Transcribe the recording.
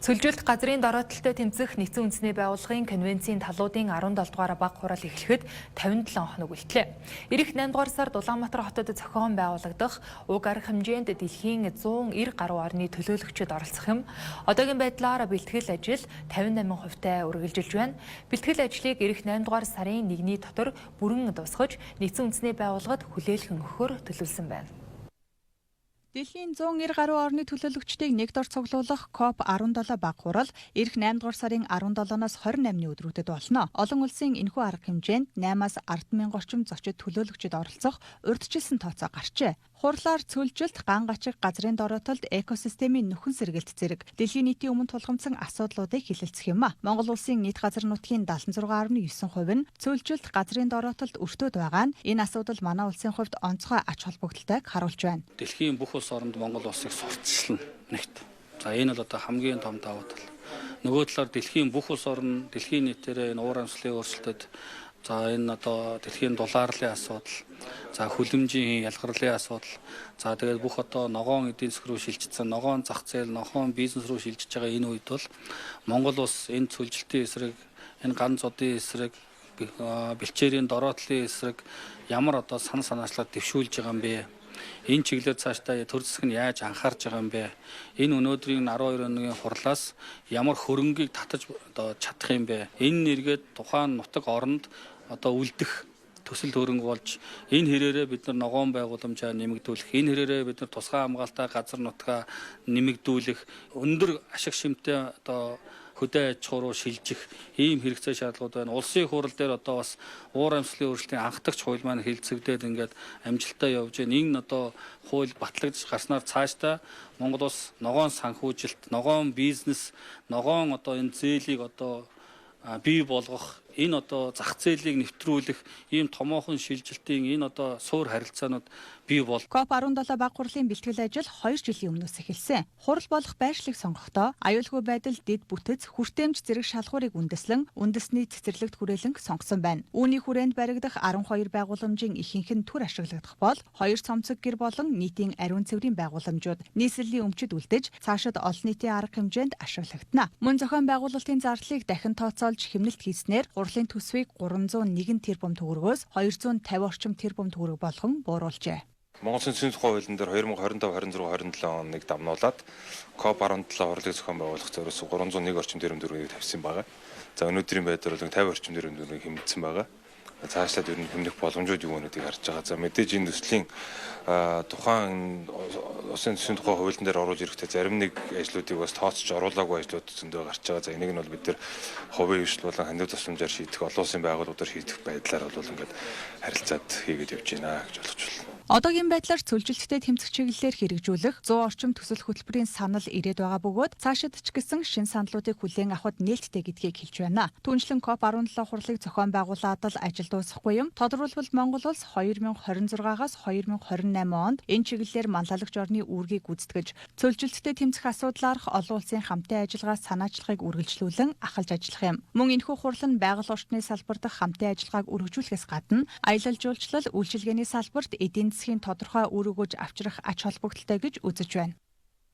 Цөлжилт газрын дороотолтой тэмцэх нэгдсэн үндэсний байгууллагын конвенцийн талуудын 17 дугаар баг хурал эхлэхэд 57 хоног үлдлээ. Ирэх 8 дугаар сард Улаанбаатар хотод зохион байгуулагдах уг арга хэмжээнд дэлхийн 190 гаруй орны төлөөлөгчид оролцох юм. Одоогийн байдлаар бэлтгэл ажил 58%-тай үргэлжилж байна. Бэлтгэл ажлыг ирэх 8 дугаар сарын 1-ний дотор бүрэн дуусгаж нэгдсэн үндэсний байгууллагад хүлээлгэн өгөхөөр төлөвлөсөн байна. Дэлхийн 190 гаруй орны төлөөлөгчдийг нэгд ор цуглуулах COP17 баг хурал ирэх 8 дугаар сарын 17-оос 28-ны өдрүүдэд болно. Олон улсын энэхүү арга хэмжээнд 8-аас 10,000 орчим зочид төлөөлөгчид оролцох урьдчилсан тооцоо гарчээ. Хурлаар цөлжилт, ган гачиг, газрын дороотолд экосистемийн нөхөн сэргэлт зэрэг дэлхийн нийтийн өмнө тулгамдсан асуудлуудыг хилэлцэх юм а. Монгол улсын нийт газар нутгийн 76.9% нь цөлжилт, газрын дороотолд өртөөд байгаа нь энэ асуудал манай улсын хувьд онцгой ач холбогдолтойг харуулж байна. Дэлхийн бүх улс оронд Монгол улсыг сурталчилна нэгт. За энэ бол одоо хамгийн том давуу тал. Нөгөө талаар дэлхийн бүх улс орн дэлхийн нийтээр энэ уур амьсгалын өөрчлөлтөд за энэ одоо дэлхийн дулаарлын асуудал, за хүлэмжийн ялгарлын асуудал, за тэгээд бүх одоо ногоон эдийн засаг руу шилжчихсэн, ногоон зах зээл, ногоон бизнес руу шилжиж байгаа энэ үед бол Монгол улс энэ цөлжилтийн эсрэг, энэ ган зодын эсрэг, бэлчээрийн дороотлын эсрэг ямар одоо санаачлаад дэвшүүлж байгаа юм бэ? Энэ чиглэлээр цаашдаа төр засаг нь яаж анхаарч байгаа юм бэ? Энэ өнөөдрийн 12 оны хурлаас ямар хөрөнгийг татаж одоо чадах юм бэ? Энэ нэргээд тухайн нутаг оронд одоо үлдэх төсөл хөрөнгө болж энэ хэрээрээ бид нар ногоон байгууламжаа нэмэгдүүлэх, энэ хэрээрээ бид нар тусгай хамгаалалтаа газар нутгаа нэмэгдүүлэх, өндөр ашиг шимтэй одоо хөдөө аж ахуй руу шилжих ийм хэрэгцээ шаардлагууд байна. Улсын хурал дээр одоо бас уур амьсгалын өөрчлөлтийн анхдагч хууль маань хэлэлцэгдээд ингээд амжилттай явж байна. Энэ одоо хууль батлагдж гарснаар цаашдаа Монгол улс ногоон санхүүжилт, ногоон бизнес, ногоон одоо энэ зээлийг одоо бий болгох, энэ одоо зах зээлийг нэвтрүүлэх ийм томоохон шилжилтийн энэ одоо суур харилцаанууд бий бол. COP17 баг хурлын бэлтгэл ажил 2 жилийн өмнөөс эхэлсэн. Хурал болох байршлыг сонгохдоо аюулгүй байдал, дэд бүтэц, хүртээмж зэрэг шалгуурыг үндэслэн үндэсний цэцэрлэгт хүрээлэнг сонгосон байна. Үүний хүрээнд баригдах 12 байгууламжийн ихэнх нь түр ашиглагдах бол 2 цомцог гэр болон нийтийн ариун цэврийн байгууламжууд нийслэлийн өмчөд үлдэж цаашид олон нийтийн арга хэмжээнд ашиглагдана. Мөн зохион байгуулалтын зардалыг дахин тооцоолж хэмнэлт хийснээр хурлын төсвийг 301 тэрбум төгрөгөөс 250 орчим тэрбум төгрөг болгон бууруулжээ. Монгол Улсын тухай хуулийн дээр 2025, 26, 27 оныг дамнуулаад COP17 хурлыг зохион байгуулах зорилгоос 301 орчим тэрбум төгрөгийг тавьсан байгаа. За өнөөдрийн байдлаар бол 50 орчим тэрбум төгрөгийг хэмжсэн байгаа. Цаашлаад ер нь хэмнэх боломжууд юу өнөдгийг харж байгаа. За мэдээж энэ төслийн тухайн улсын төсвийн тухай хуулийн дээр оруулж ирэхдээ зарим нэг ажлуудыг бас тооцож оруулаагүй ажлууд зөндөө гарч байгаа. За энийг нь бол бид нар хувийн хвшил болон хандив тусламжаар шийдэх, олон улсын байгууллагуудаар шийдэх байдлаар бол ингээд харилцаад хийгээд явж байна гэж ойлгож байна. Одоогийн байдлаар цөлжилттэй тэмцэх чиглэлээр хэрэгжүүлэх 100 орчим төсөл хөтөлбөрийн санал ирээд байгаа бөгөөд цаашид ч гэсэн шин саналуудыг хүлээн авахд нээлттэй гэдгийг хэлж байна. Түүнчлэн COP17 хурлыг зохион байгуулаад л ажил дуусахгүй юм. Тодорхойлбол Монгол улс 2026-аас 2028 онд энэ чиглэлээр манлайлагч орны үүргийг гүйцэтгэж цөлжилттэй тэмцэх асуудлаарх олон улсын хамтын ажиллагаа санаачлагыг үргэлжлүүлэн ахалж ажиллах юм. Мөн энэхүү хурал нь байгаль орчны салбар дахь хамтын ажиллагааг өргөжүүлэхээс гадна аялал жуулчлал, үйлчилгээний салбарт эдийн засгийн тодорхой үр өгөөж авчрах ач холбогдолтой гэж үзэж байна.